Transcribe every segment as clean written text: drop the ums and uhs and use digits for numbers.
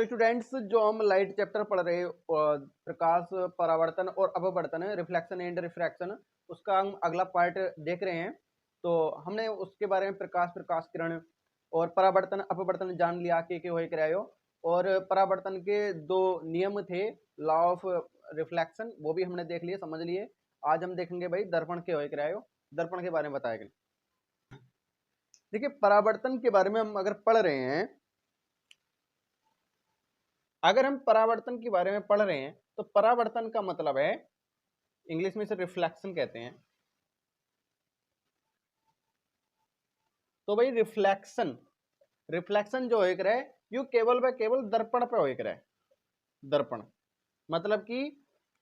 तो स्टूडेंट्स, जो हम लाइट चैप्टर पढ़ रहे हैं प्रकाश, परावर्तन और अपवर्तन, रिफ्लेक्शन एंड रिफ्रैक्शन, उसका हम अगला पार्ट देख रहे हैं। तो हमने उसके बारे में प्रकाश किरण और परावर्तन अपवर्तन जान लिया कि हो करायो। और परावर्तन के दो नियम थे, लॉ ऑफ रिफ्लेक्शन, वो भी हमने देख लिए, समझ लिए। आज हम देखेंगे भाई दर्पण के हो करायो, दर्पण के बारे में बताया गया। देखिए, परावर्तन के बारे में हम अगर पढ़ रहे हैं, अगर हम परावर्तन के बारे में पढ़ रहे हैं तो परावर्तन का मतलब है, इंग्लिश में इसे रिफ्लेक्शन कहते हैं। तो भाई रिफ्लेक्शन रिफ्लेक्शन जो हो रहा है यू केवल व केवल दर्पण पे हो रहा है। दर्पण मतलब कि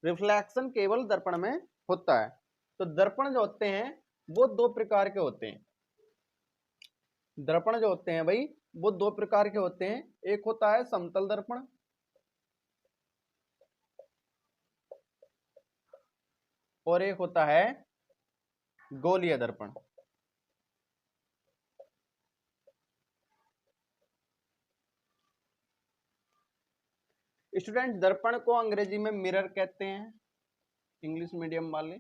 रिफ्लेक्शन केवल दर्पण में होता है। तो दर्पण जो होते हैं वो दो प्रकार के होते हैं। दर्पण जो होते हैं भाई वो दो प्रकार के होते हैं। एक होता है समतल दर्पण और एक होता है गोलीय दर्पण। स्टूडेंट, दर्पण को अंग्रेजी में मिरर कहते हैं, इंग्लिश मीडियम वाले।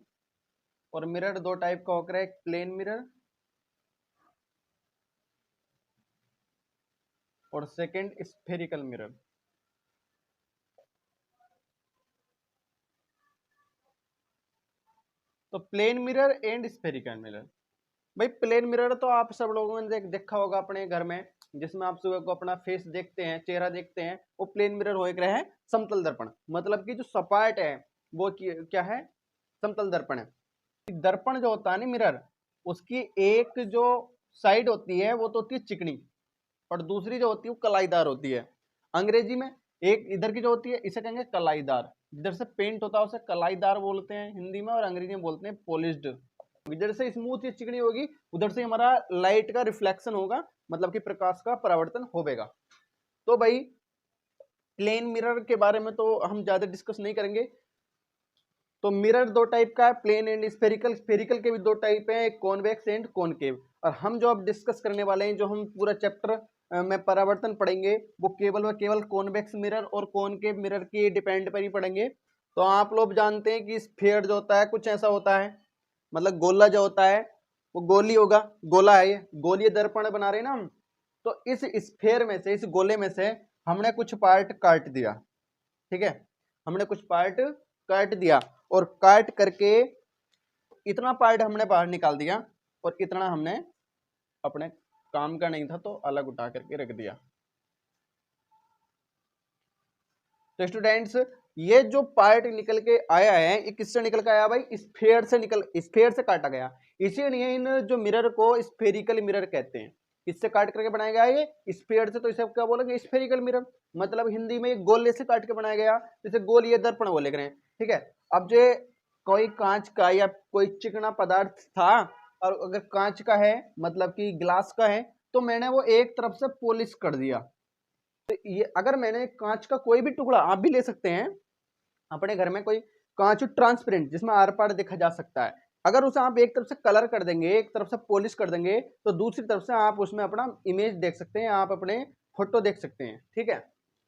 और मिरर दो टाइप का होकर है, एक प्लेन मिरर और सेकंड स्फेरिकल मिरर। तो plane mirror and spherical mirror. भाई प्लेन मिरर तो आप सब लोगों ने देखा होगा अपने घर में, जिसमें आप सुबह को अपना फेस देखते हैं, चेहरा देखते हैं, वो प्लेन मिरर हो रहा है समतल दर्पण। मतलब कि जो सपाट है वो क्या है, समतल दर्पण है। दर्पण जो होता है ना मिरर, उसकी एक जो साइड होती है वो तो होती है चिकनी और दूसरी जो होती है वो कलाईदार होती है। अंग्रेजी में एक इधर की जो होती है इसे कहेंगे कलाईदार, जिधर से पेंट होता है उसे कलाईदार बोलते हैं हिंदी में, और अंग्रेजी में बोलते हैं पॉलिश्ड। इधर से स्मूथ या चिकनी होगी, उधर से हमारा लाइट का रिफ्लेक्शन होगा, मतलब कि प्रकाश का परावर्तन होगा। तो भाई प्लेन मिरर के बारे में तो हम ज्यादा डिस्कस नहीं करेंगे। तो मिरर दो टाइप का है, प्लेन एंड स्फेरिकल। स्फेरिकल के भी दो टाइप हैं, एक कॉन्वेक्स एंड कॉनकेव। और हम जो अब डिस्कस करने वाले हैं, जो हम पूरा चैप्टर में परावर्तन पढ़ेंगे, वो केवल व केवल कॉन्वेक्स मिरर और कॉनकेव मिरर की डिपेंड पर ही पढ़ेंगे। तो आप लोग जानते हैं कि स्फीयर जो होता है कुछ ऐसा होता है, मतलब गोला जो होता है वो गोली होगा, गोला है, ये गोलीय दर्पण बना रहे ना हम। तो इस स्फीयर में से, इस गोले में से हमने कुछ पार्ट काट दिया, ठीक है, हमने कुछ पार्ट काट दिया और काट करके इतना पार्ट हमने बाहर निकाल दिया और इतना हमने अपने काम का नहीं था तो अलग उठा करके रख दिया। तो स्टूडेंट्स, ये जो पार्ट निकल के आया है ये किससे निकल के आया भाई, स्फेयर से काटा गया। इसीलिए इन जो मिरर को स्फेरिकल मिरर कहते हैं। किससे काट करके बनाया गया ये, स्फेयर से। तो इसे क्या बोलेंगे, स्फेरिकल मिरर। मतलब हिंदी में गोले से काट के बनाया गया, जैसे गोलीय दर्पण बोले गए, ठीक है। अब जो कोई कांच का या कोई चिकना पदार्थ था, और अगर कांच का है मतलब कि ग्लास का है, तो मैंने वो एक तरफ से पॉलिश कर दिया। तो ये अगर मैंने कांच का कोई भी टुकड़ा, आप भी ले सकते हैं अपने घर में, कोई कांच ट्रांसपेरेंट जिसमें आर पार देखा जा सकता है, अगर उसे आप एक तरफ से कलर कर देंगे, एक तरफ से पॉलिश कर देंगे, तो दूसरी तरफ से आप उसमें अपना इमेज देख सकते हैं, आप अपने फोटो देख सकते हैं, ठीक है।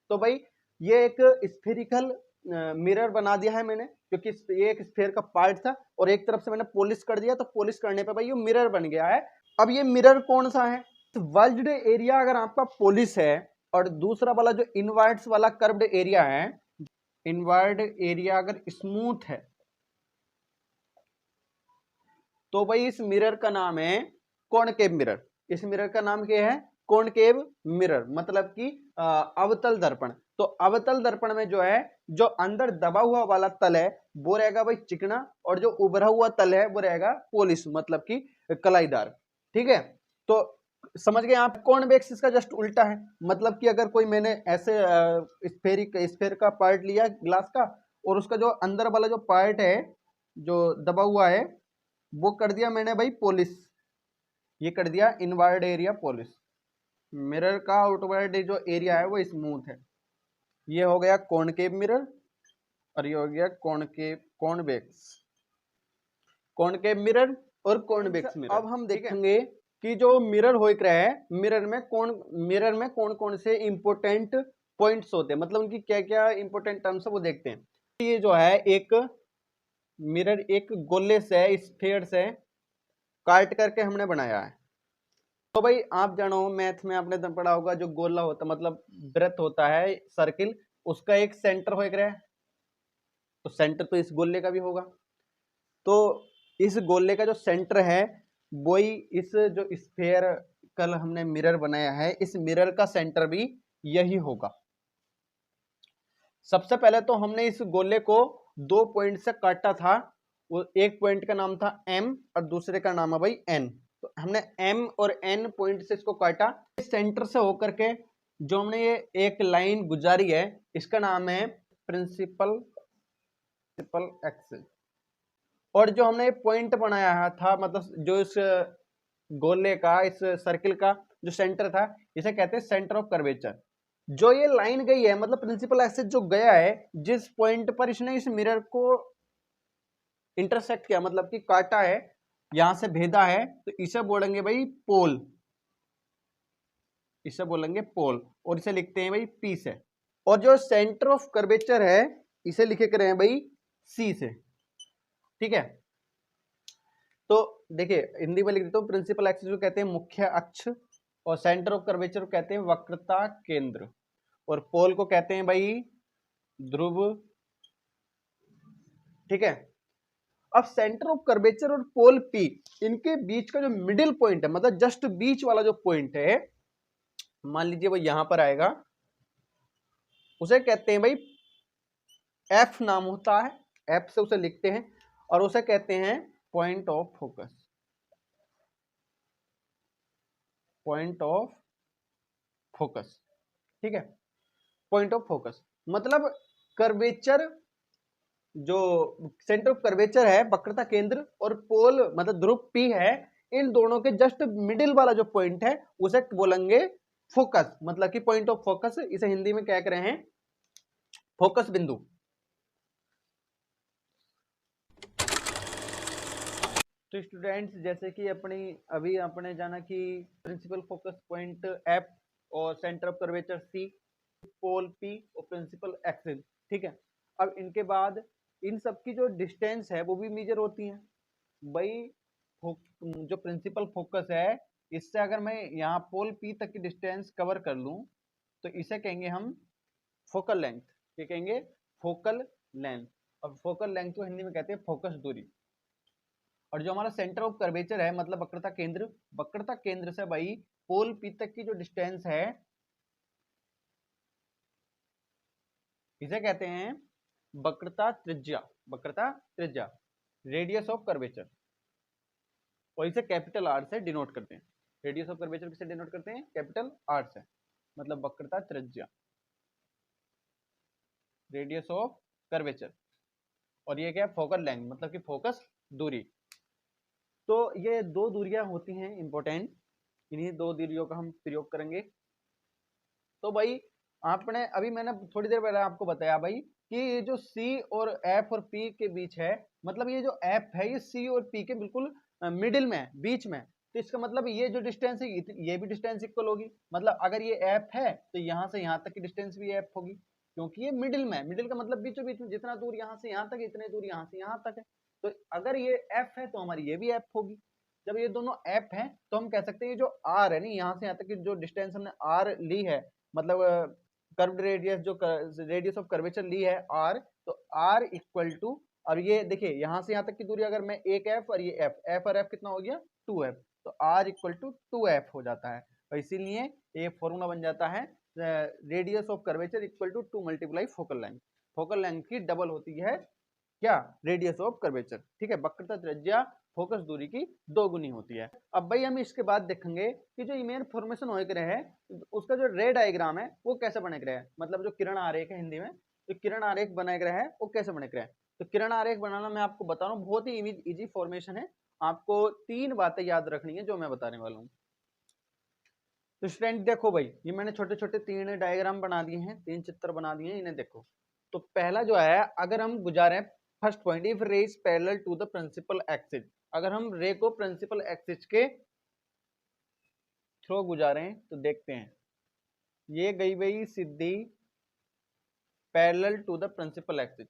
तो भाई ये एक स्फेरिकल मिरर बना दिया है मैंने, क्योंकि ये एक स्फेयर का पार्ट था और एक तरफ से मैंने पॉलिश कर दिया, तो पॉलिश करने पे भाई ये मिरर बन गया है। अब ये मिरर कौन सा है, तो वर्ल्ड एरिया अगर आपका पॉलिश है और दूसरा वाला जो इनवर्ट्स वाला कर्व्ड एरिया है, इनवर्ड एरिया अगर स्मूथ है, तो भाई इस मिरर का नाम है कॉनकेव मिरर। इस मिरर का नाम क्या है, कॉनकेव मिरर, मतलब कि अवतल दर्पण। तो अवतल दर्पण में जो है, जो अंदर दबा हुआ वाला तल है वो रहेगा भाई चिकना, और जो उभरा हुआ तल है वो रहेगा पॉलिश, मतलब कि कलाईदार, ठीक है। तो समझ गए आप, कॉन्वेक्स इसका जस्ट उल्टा है। मतलब कि अगर कोई मैंने ऐसे स्फेयर का पार्ट लिया ग्लास का, और उसका जो अंदर वाला जो पार्ट है जो दबा हुआ है वो कर दिया मैंने भाई पॉलिश, ये कर दिया इनवर्ड एरिया पॉलिश। मिरर का आउटवर्ड जो एरिया है वो स्मूथ है। ये हो गया कॉनकेव मिरर और ये हो गया कॉन्वेक्स, कॉनकेव मिरर और कॉन्वेक्स मिरर। अब हम देखेंगे कि जो मिरर हो रहा है, मिरर में कौन कौन से इंपोर्टेंट पॉइंट्स होते हैं, मतलब उनकी क्या क्या इंपॉर्टेंट टर्म्स है वो देखते हैं। ये जो है एक मिरर एक गोले से, स्फीयर से काट करके हमने बनाया है। तो भाई आप जानो मैथ में आपने पढ़ा होगा, जो गोला होता मतलब वृत्त होता है, सर्किल, उसका एक सेंटर हो रहा है, तो सेंटर तो इस गोले का भी होगा। तो इस गोले का जो सेंटर है वही इस जो स्फीयर कल हमने मिरर बनाया है, इस मिरर का सेंटर भी यही होगा। सबसे पहले तो हमने इस गोले को 2 पॉइंट से काटा था। वो एक पॉइंट का नाम था M और दूसरे का नाम है भाई N। तो हमने M और N पॉइंट से इसको काटा। सेंटर से होकर के जो हमने ये एक लाइन गुजारी है, इसका नाम है प्रिंसिपल एक्सिस। और जो हमने पॉइंट बनाया था, मतलब जो इस गोले का, इस सर्किल का जो सेंटर था, इसे कहते हैं सेंटर ऑफ कर्वेचर। जो ये लाइन गई है, मतलब प्रिंसिपल एक्सिस जो गया है, जिस पॉइंट पर इसने इस मिरर को इंटरसेक्ट किया, मतलब कि काटा है, यहां से भेदा है, तो इसे बोलेंगे भाई पोल। इसे बोलेंगे पोल, और इसे लिखते हैं भाई P से। और जो सेंटर ऑफ कर्वेचर है, इसे लिखे कर रहे हैं भाई C से। ठीक है, तो देखिए हिंदी में लिख देता हूं, प्रिंसिपल एक्सिस को कहते हैं मुख्य अक्ष, और सेंटर ऑफ कर्वेचर को कहते हैं वक्रता केंद्र, और पोल को कहते हैं भाई ध्रुव। ठीक है, अब सेंटर ऑफ कर्वेचर और पोल P, इनके बीच का जो मिडिल पॉइंट है, मतलब जस्ट बीच वाला जो पॉइंट है, मान लीजिए वो यहां पर आएगा, उसे कहते हैं भाई F नाम होता है, F से उसे लिखते हैं, और उसे कहते हैं point of focus. Point of focus, ठीक है, पॉइंट ऑफ फोकस मतलब कर्वेचर, जो सेंटर ऑफ कर्वेचर है वक्रता केंद्र, और पोल मतलब ध्रुव P है, इन दोनों के जस्ट मिडिल वाला जो पॉइंट है उसे बोलेंगे फोकस, मतलब कि पॉइंट ऑफ फोकस। इसे हिंदी में क्या कह रहे हैं, फोकस बिंदु। तो स्टूडेंट्स, जैसे कि अपनी अभी आपने जाना कि प्रिंसिपल फोकस पॉइंट F और centre of curvature C, pole P और प्रिंसिपल एक्सिस। ठीक है, अब इनके बाद इन सब की जो डिस्टेंस है वो भी मेजर होती है भाई। जो प्रिंसिपल फोकस है, इससे अगर मैं यहाँ पोल P तक की डिस्टेंस कवर कर लूं, तो इसे कहेंगे हम फोकल लेंथ। क्या कहेंगे, फोकल लेंथ। और फोकल लेंथ को हिंदी में कहते हैं फोकस दूरी। और जो हमारा सेंटर ऑफ कर्वेचर है, मतलब वक्रता केंद्र, वक्रता केंद्र से भाई पोल P तक की जो डिस्टेंस है, इसे कहते हैं वक्रता त्रिज्या। वक्रता त्रिज्या, रेडियस ऑफ कर्वेचर, और इसे कैपिटल R से डिनोट करते हैं। रेडियस ऑफ कर्वेचर किसे डिनोट करते हैं, कैपिटल R से, मतलब वक्रता त्रिज्या, रेडियस ऑफ कर्वेचर। और ये क्या है, फोकल लेंथ, मतलब कि फोकस दूरी। तो ये दो दूरियां होती हैं इंपॉर्टेंट, इन्हीं दो दूरियों का हम प्रयोग करेंगे। तो भाई आपने अभी, मैंने थोड़ी देर पहले आपको बताया भाई कि ये जो C और F और P के बीच है, मतलब ये जो F है ये C और P के बिल्कुल मिडिल में है, बीच में। तो इसका मतलब ये जो डिस्टेंस है ये भी डिस्टेंस इक्वल होगी। मतलब अगर ये F है तो यहाँ से यहाँ तक की डिस्टेंस भी F होगी, क्योंकि ये मिडिल में है। मिडिल का मतलब बीचों बीच में, जितना दूर यहाँ से यहाँ तक है, इतने दूर यहाँ से यहाँ तक है। तो अगर ये F है तो हमारी ये भी F होगी। जब ये दोनों F हैं तो हम कह सकते हैं ये जो R है, नहीं, यहाँ से यहाँ तक की जो डिस्टेंस हमने R ली है, मतलब कर्व्ड रेडियस, जो रेडियस ऑफ कर्वेचर ली है R, तो R इक्वल टू, और ये देखिए यहाँ से यहाँ तक की दूरी अगर मैं एक F और ये F और F कितना हो गया 2F, तो R इक्वल टू 2F हो जाता है। और इसीलिए ये फॉर्मूला बन जाता है radius of curvature equal to 2 multiply focal length. Focal length की डबल होती है क्या, रेडियस ऑफ कर्वेचर। ठीक है, वक्रता त्रिज्या फोकस दूरी की 2 गुनी होती है। अब भाई हम इसके बाद देखेंगे कि जो इमेज फॉर्मेशन हो रहा है, उसका जो रे डायग्राम है वो कैसे बने रहा है, मतलब जो किरण आरेख है हिंदी में, जो किरण आरेख बना रहा है वो कैसे बने रहा है। तो किरण आरेख बनाना मैं आपको बता रहा हूँ, बहुत ही इजी फॉर्मेशन है। आपको 3 बातें याद रखनी है जो मैं बताने वाला हूँ। तो स्टूडेंट देखो भाई, ये मैंने छोटे छोटे 3 डायग्राम बना दिए हैं, 3 चित्र बना दिए हैं, इन्हें देखो। तो पहला जो है, अगर हम गुजारे first point, if ray is parallel to the principal axis, अगर हम रे को प्रिंसिपल एक्सिस के थ्रू गुजारें तो देखते हैं, ये गई भाई सीधी parallel to the principal axis,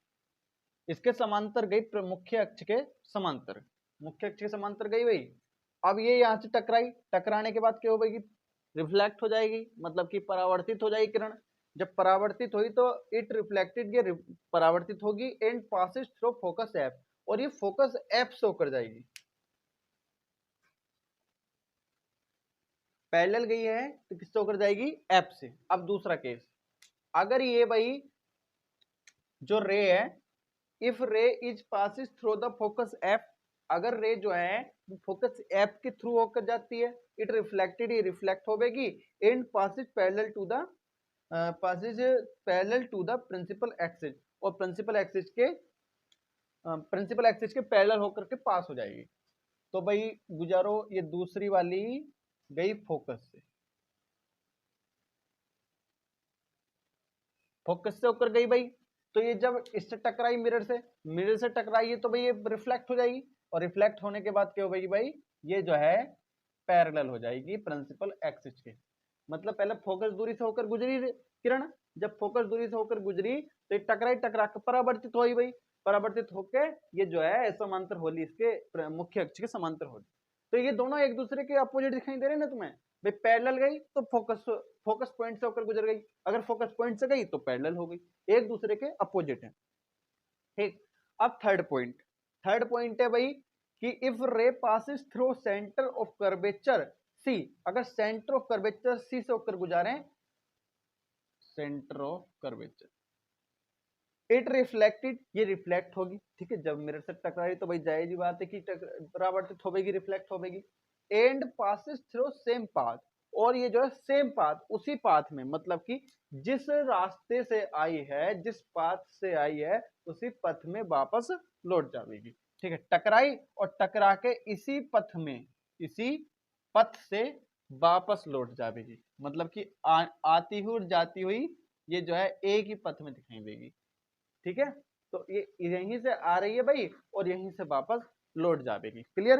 इसके समांतर गई, मुख्य अक्ष के समांतर, मुख्य अक्ष के समांतर गई भाई। अब ये यहाँ से टकराई, टकराने के बाद क्या हो गई, रिफ्लेक्ट हो जाएगी, मतलब कि परावर्तित हो जाएगी किरण। जब परावर्तित हुई तो इट रिफ्लेक्टेड, ये परावर्तित होगी and passes through focus F, और ये फोकस एफ से होकर जाएगी। पैरेलल गई है तो किससे होकर जाएगी, एफ से। अब दूसरा केस, अगर ये भाई जो रे है, if ray is passes through the focus F, अगर रे जो है फोकस एफ के थ्रू होकर जाती है, इट रिफ्लेक्टेड, ये रिफ्लेक्ट होगी and passes parallel to the principal axis, और प्रिंसिपल एक्सिस के पैरेलल होकर के पास हो जाएगी। तो भाई गुजारो, ये दूसरी वाली गई फोकस से, फोकस से होकर गई भाई। तो ये जब इससे टकराई, मिरर से टकराई है, तो भाई ये रिफ्लेक्ट हो जाएगी, और रिफ्लेक्ट होने के बाद क्या हो गई भाई, ये जो है पैरेलल हो जाएगी प्रिंसिपल एक्सिस के। मतलब पहले फोकस दूरी से होकर गुजरी किरण, जब फोकस दूरी से होकर गुजरी तो ये टकराई, टकरा कर परावर्तित हुई भाई, परावर्तित होके ये जो है समांतर होली, इसके मुख्य अक्ष के समांतर होली। तो ये दोनों एक दूसरे के अपोजिट दिखाई दे रहे हैं ना तुम्हें भाई। पैरेलल गई तो फोकस पॉइंट से होकर गुजर गई, अगर फोकस पॉइंट से गई तो पैरेलल हो गई, एक दूसरे के अपोजिट है। ठीक, अब थर्ड पॉइंट है भाई कि if ray passes through centre of curvature C, अगर सेंटर ऑफ कर्वेचर सी से होकर गुजारे, centre of curvature, it reflected, ये रिफ्लेक्ट होगी। ठीक है, जब मिरर से टकराई तो भाई जायज बात है कि परावर्तित होगी, रिफ्लेक्ट होगी, and passes through same path, और ये जो है सेम पाथ, उसी पाथ में, मतलब कि जिस रास्ते से आई है, जिस पाथ से आई है, उसी पथ में वापस लौट जाएगी। ठीक है, टकराई और टकरा के इसी पथ में, इसी पथ से वापस लौट जाएगी, मतलब कि आती हुई और जाती हुई ये जो है एक ही पथ में दिखाई देगी। ठीक है, तो ये यहीं से आ रही है भाई और यहीं से वापस लौट जाएगी। क्लियर।